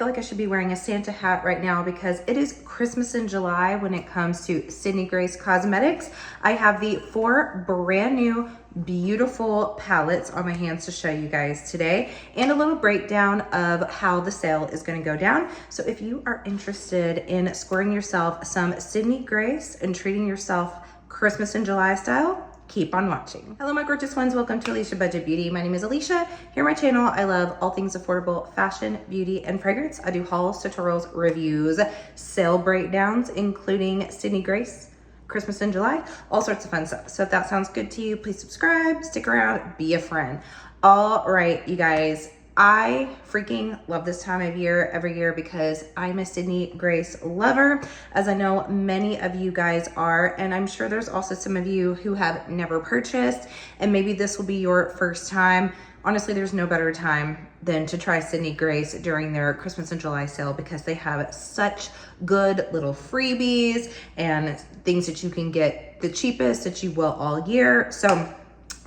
feel like I should be wearing a Santa hat right now because it is Christmas in July when it comes to Sydney Grace Cosmetics. I have the 4 brand new beautiful palettes on my hands to show you guys today, and a little breakdown of how the sale is going to go down. So if you are interested in scoring yourself some Sydney Grace and treating yourself Christmas in July style, keep on watching. Hello, my gorgeous ones. Welcome to Alicia Budget Beauty. My name is Alicia. Here on my channel, I love all things affordable fashion, beauty, and fragrance. I do hauls, tutorials, reviews, sale breakdowns, including Sydney Grace, Christmas in July, all sorts of fun stuff. So if that sounds good to you, please subscribe, stick around, be a friend. All right, you guys. I freaking love this time of year every year because I'm a Sydney Grace lover, as I know many of you guys are, and I'm sure there's also some of you who have never purchased, and maybe this will be your first time. Honestly, there's no better time than to try Sydney Grace during their Christmas and July sale because they have such good little freebies and things that you can get the cheapest that you will all year. So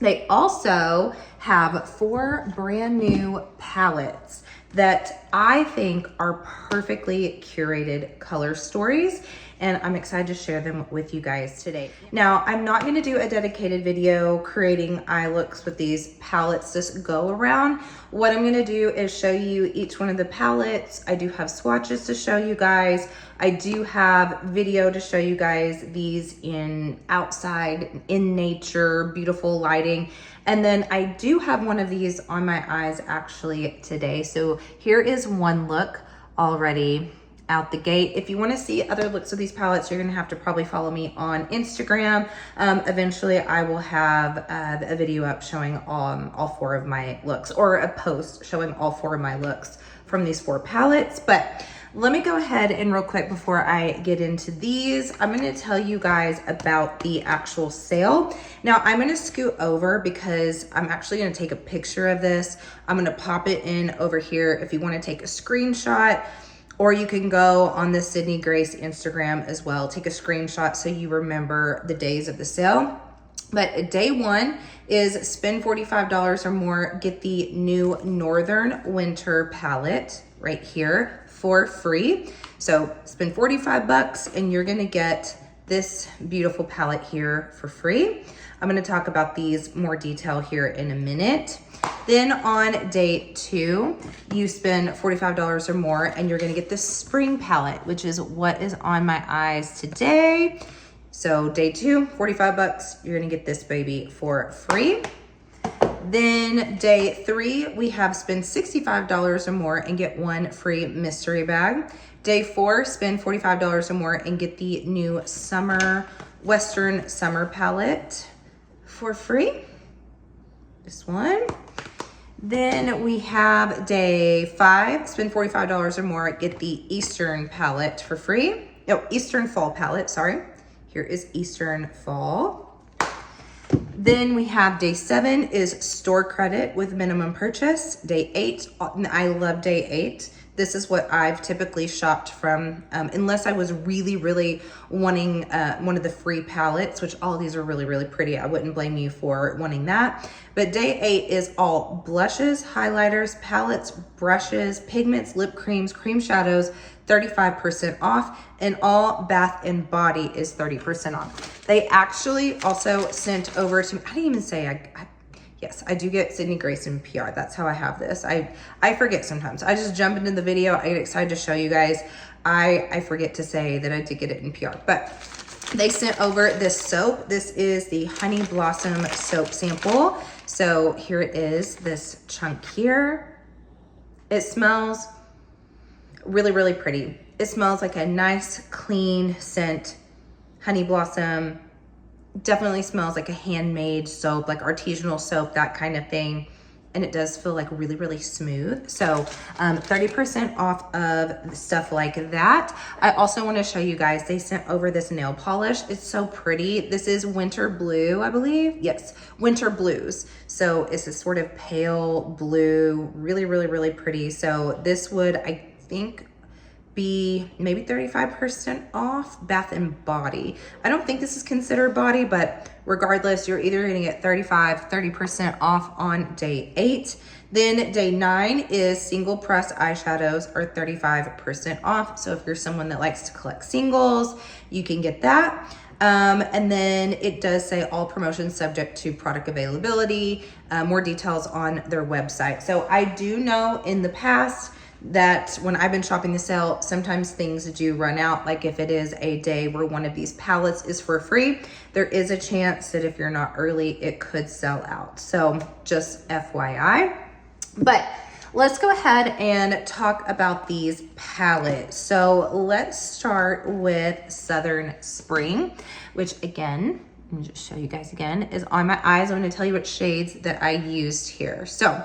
they also have 4 brand new palettes that I think are perfectly curated color stories, and I'm excited to share them with you guys today. Now, I'm not going to do a dedicated video creating eye looks with these palettes this go around. What I'm going to do is show you each one of the palettes. I do have swatches to show you guys. I do have video to show you guys these in outside, in nature, beautiful lighting. And then I do have one of these on my eyes actually today. So here is one look already out the gate. If you want to see other looks of these palettes, you're going to have to probably follow me on Instagram. Eventually I will have a video up showing all 4 of my looks, or a post showing all 4 of my looks from these 4 palettes. But let me go ahead and real quick before I get into these, I'm going to tell you guys about the actual sale. Now I'm going to scoot over because I'm actually going to take a picture of this. I'm going to pop it in over here if you want to take a screenshot, or you can go on the Sydney Grace Instagram as well, take a screenshot so you remember the days of the sale. But day 1 is spend $45 or more, get the new Northern Winter palette right here for free. So spend 45 bucks and you're gonna get this beautiful palette here for free. I'm gonna talk about these more detail here in a minute. Then on day 2, you spend $45 or more and you're gonna get the spring palette, which is what is on my eyes today. So day 2, 45 bucks, you're gonna get this baby for free. Then day 3, we have spend $65 or more and get 1 free mystery bag. Day 4, spend $45 or more and get the new Western Summer palette for free. This one. Then we have day 5, spend $45 or more, get the Eastern palette for free. No, Eastern Fall palette, sorry. Here is Eastern Fall. Then we have day 7 is store credit with minimum purchase. Day 8, I love day 8. This is what I've typically shopped from, unless I was really, really wanting one of the free palettes, which all of these are really, really pretty. I wouldn't blame you for wanting that. But day 8 is all blushes, highlighters, palettes, brushes, pigments, lip creams, cream shadows, 35% off, and all bath and body is 30% off. They actually also sent over to me, I didn't even say yes, I do get Sydney Grace in PR. That's how I have this. I forget sometimes. I just jump into the video. I get excited to show you guys. I forget to say that I did get it in PR. But they sent over this soap. This is the Honey Blossom soap sample. So here it is, this chunk here. It smells really, really pretty. It smells like a nice, clean scent. Honey Blossom. Definitely smells like a handmade soap, like artisanal soap, that kind of thing. And it does feel like really, really smooth. So 30% off of stuff like that. I also want to show you guys, they sent over this nail polish. It's so pretty. This is Winter Blue, I believe. Yes, Winter Blues. So it's a sort of pale blue, really, really, really pretty. So this would, I think, be maybe 35% off Bath and Body. I don't think this is considered body, but regardless, you're either gonna get 30% off on day 8. Then day 9 is single press eyeshadows are 35% off. So if you're someone that likes to collect singles, you can get that. And then it does say all promotions subject to product availability, more details on their website. So I do know in the past that when I've been shopping the sale, sometimes things do run out. Like if it is a day where one of these palettes is for free, there is a chance that if you're not early, it could sell out. So just FYI. But let's go ahead and talk about these palettes. So let's start with Southern Spring, which again, let me just show you guys again, is on my eyes. I'm gonna tell you what shades that I used here. So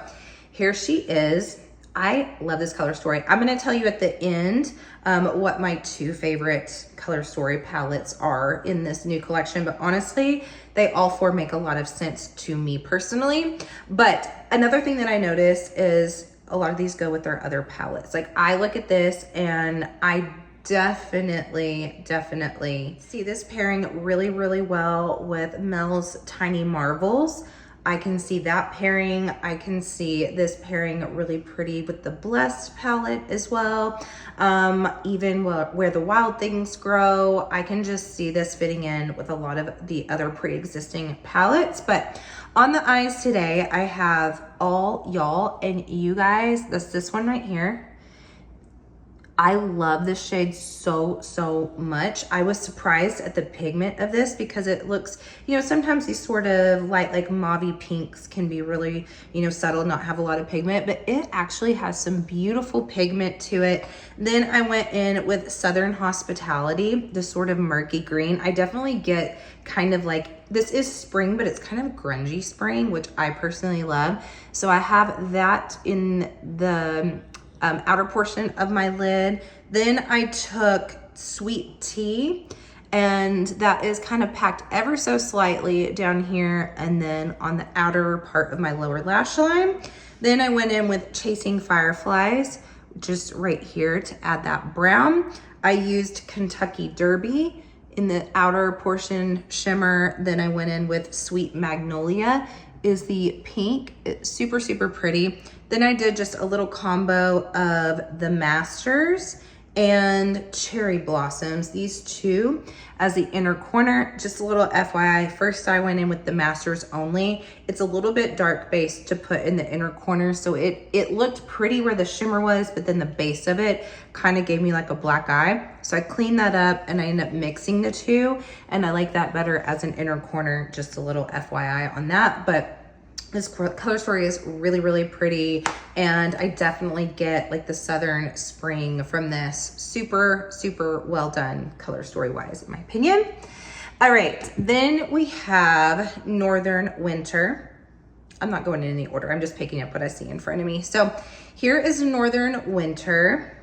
here she is. I love this color story. I'm gonna tell you at the end what my 2 favorite color story palettes are in this new collection, but honestly, they all 4 make a lot of sense to me personally. But another thing that I notice is a lot of these go with their other palettes. Like I look at this and I definitely see this pairing really, really well with Mel's Tiny Marvels. I can see that pairing. I can see this pairing really pretty with the Blessed palette as well. Even where the Wild Things Grow, I can just see this fitting in with a lot of the other pre-existing palettes. But on the eyes today, I have All Y'all and You Guys. That's this one right here. I love this shade so much. I was surprised at the pigment of this because it looks, you know, sometimes these sort of light, like mauve pinks can be really, you know, subtle, not have a lot of pigment, but it actually has some beautiful pigment to it. Then I went in with Southern Hospitality, the sort of murky green. I definitely get kind of like, this is spring, but it's kind of grungy spring, which I personally love. So I have that in the outer portion of my lid. Then I took Sweet Tea, and that is kind of packed ever so slightly down here and then on the outer part of my lower lash line. Then I went in with Chasing Fireflies, just right here to add that brown. I used Kentucky Derby in the outer portion shimmer. Then I went in with Sweet Magnolia is the pink. It's super pretty. Then I did just a little combo of the Masters and Cherry Blossoms, these 2 as the inner corner. Just a little FYI, first I went in with the Masters only. It's a little bit dark base to put in the inner corner, so it looked pretty where the shimmer was, but then the base of it kind of gave me like a black eye. So I cleaned that up and I ended up mixing the 2, and I like that better as an inner corner. Just a little FYI on that. But this color story is really pretty, and I definitely get like the Southern Spring from this. Super well done color story wise, in my opinion. All right, then we have Northern Winter. I'm not going in any order, I'm just picking up what I see in front of me. So here is Northern Winter.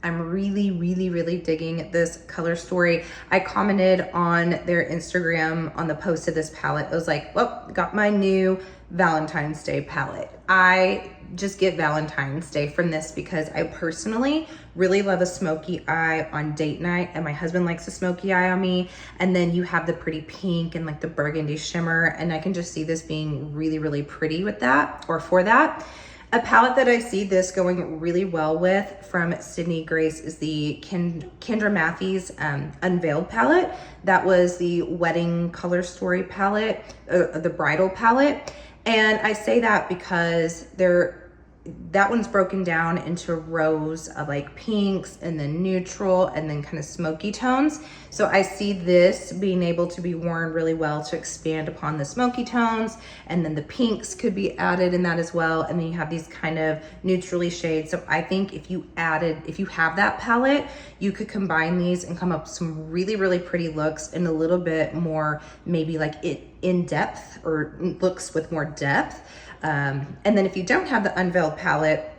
I'm really digging this color story. I commented on their Instagram on the post of this palette. I was like, well, got my new Valentine's Day palette. I just get Valentine's Day from this because I personally really love a smoky eye on date night, and my husband likes a smoky eye on me. And then you have the pretty pink and like the burgundy shimmer, and I can just see this being really pretty with that, or for that. A palette that I see this going really well with from Sydney Grace is the Kendra Matthews Unveiled palette. That was the wedding color story palette, the bridal palette. And I say that because that one's broken down into rows of like pinks and then neutral and then kind of smoky tones. So I see this being able to be worn really well to expand upon the smoky tones, and then the pinks could be added in that as well. And then you have these kind of neutrally shades. So I think if you have that palette, you could combine these and come up with some really pretty looks and a little bit more maybe like in depth, or looks with more depth. And then if you don't have the Unveiled palette,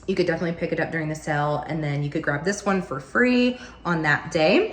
you could definitely pick it up during the sale, and then you could grab this one for free on that day.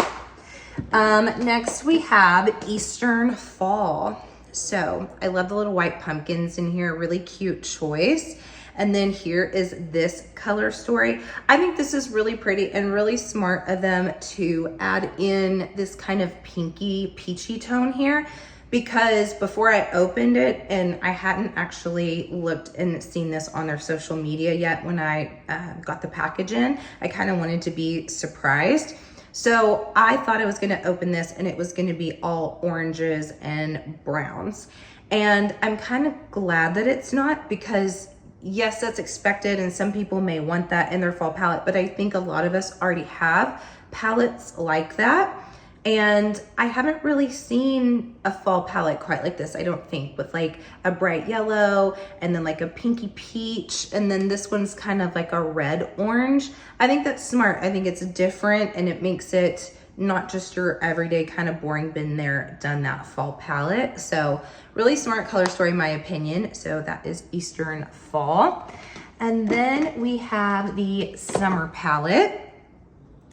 Next we have Eastern Fall. So I love the little white pumpkins in here, really cute choice. And then here is this color story. I think this is really pretty and really smart of them to add in this kind of pinky peachy tone here, because before I opened it, and I hadn't actually looked and seen this on their social media yet when I got the package in, I kind of wanted to be surprised. So I thought I was gonna open this and it was gonna be all oranges and browns. And I'm kind of glad that it's not, because yes, that's expected and some people may want that in their fall palette, but I think a lot of us already have palettes like that. And I haven't really seen a fall palette quite like this, I don't think, with like a bright yellow and then like a pinky peach, and then this one's kind of like a red orange. I think that's smart. I think it's different and it makes it not just your everyday kind of boring been there, done that fall palette. So really smart color story in my opinion. So that is Eastern Fall. And then we have the Summer palette.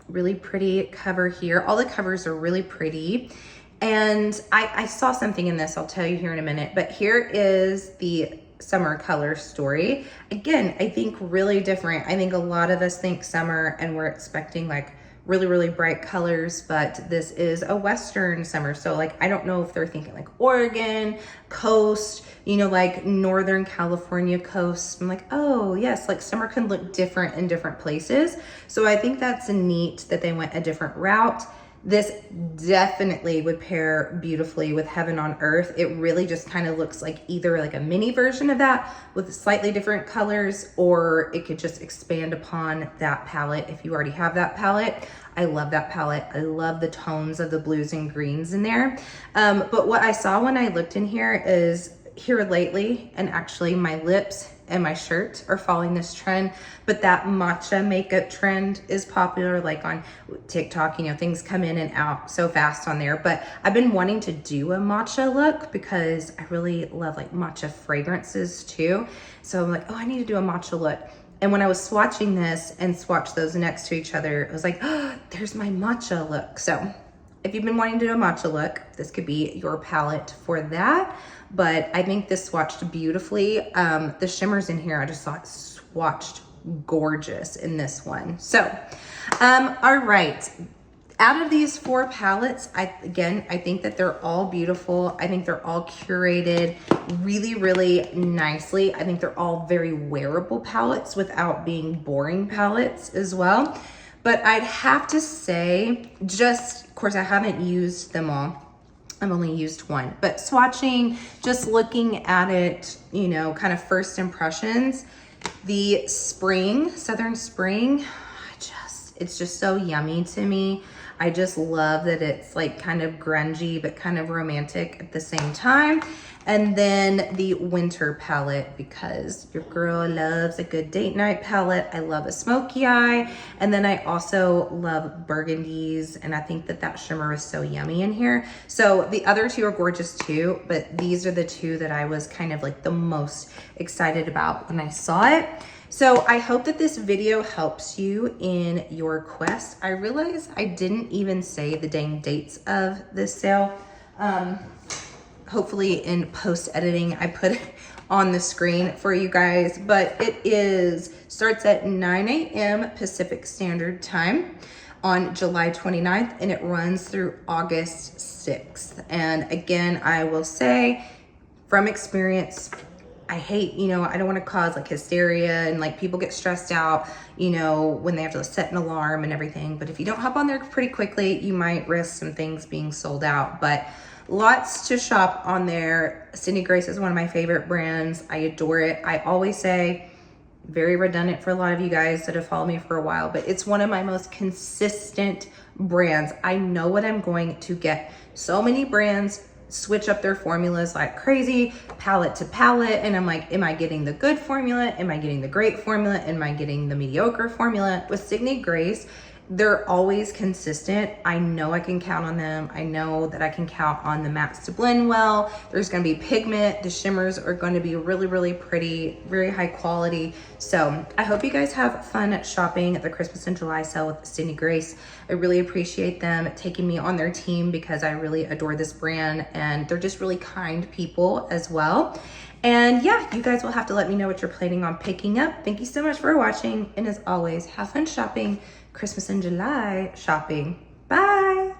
Really pretty cover here. All the covers are really pretty. And I saw something in this, I'll tell you here in a minute, but here is the summer color story. Again, I think really different. I think a lot of us think summer and we're expecting like really, really bright colors, but this is a Western summer. So like, I don't know if they're thinking like Oregon coast, you know, like Northern California coast. I'm like, oh yes, like summer can look different in different places. So I think that's neat that they went a different route. This definitely would pair beautifully with Heaven on Earth. It really just kind of looks like either like a mini version of that with slightly different colors, or it could just expand upon that palette if you already have that palette. I love that palette. I love the tones of the blues and greens in there. But what I saw when I looked in here is here lately, and actually my lips and my shirt are following this trend, but that matcha makeup trend is popular, like on TikTok, you know, things come in and out so fast on there. But I've been wanting to do a matcha look because I really love like matcha fragrances too. So I'm like, oh, I need to do a matcha look. And when I was swatching this and swatched those next to each other, I was like, oh, there's my matcha look. So if you've been wanting to do a matcha look, this could be your palette for that. But I think this swatched beautifully. The shimmers in here, I just thought swatched gorgeous in this one. So, all right. Out of these four palettes, I think that they're all beautiful. I think they're all curated really, really nicely. I think they're all very wearable palettes without being boring palettes as well. But I'd have to say, just, of course, I haven't used them all. I've only used one, but swatching, just looking at it, you know, kind of first impressions, the Spring, Southern Spring, it's just so yummy to me. I just love that it's like kind of grungy, but kind of romantic at the same time. And then the Winter palette, because your girl loves a good date night palette. I love a smoky eye. And then I also love burgundies. And I think that that shimmer is so yummy in here. So the other two are gorgeous too, but these are the two that I was kind of like the most excited about when I saw it. So I hope that this video helps you in your quest. I realize I didn't even say the dang dates of this sale. Hopefully in post editing, I put it on the screen for you guys, but it starts at 9 a.m. Pacific Standard Time on July 29th, and it runs through August 6th. And again, I will say from experience, I hate, you know, I don't want to cause like hysteria and like people get stressed out, you know, when they have to set an alarm and everything. But if you don't hop on there pretty quickly, you might risk some things being sold out. But lots to shop on there. Sydney Grace is one of my favorite brands. I adore it. I always say, very redundant for a lot of you guys that have followed me for a while, but it's one of my most consistent brands. I know what I'm going to get. So many brands switch up their formulas like crazy, palette to palette, and I'm like, am I getting the good formula? Am I getting the great formula? Am I getting the mediocre formula? With Sydney Grace, they're always consistent. I know I can count on them. I know that I can count on the mattes to blend well. There's gonna be pigment. The shimmers are gonna be really, really pretty, very high quality. So I hope you guys have fun shopping at the Christmas in July sale with Sydney Grace. I really appreciate them taking me on their team because I really adore this brand and they're just really kind people as well. And yeah, you guys will have to let me know what you're planning on picking up. Thank you so much for watching. And as always, have fun shopping. Christmas in July shopping. Bye.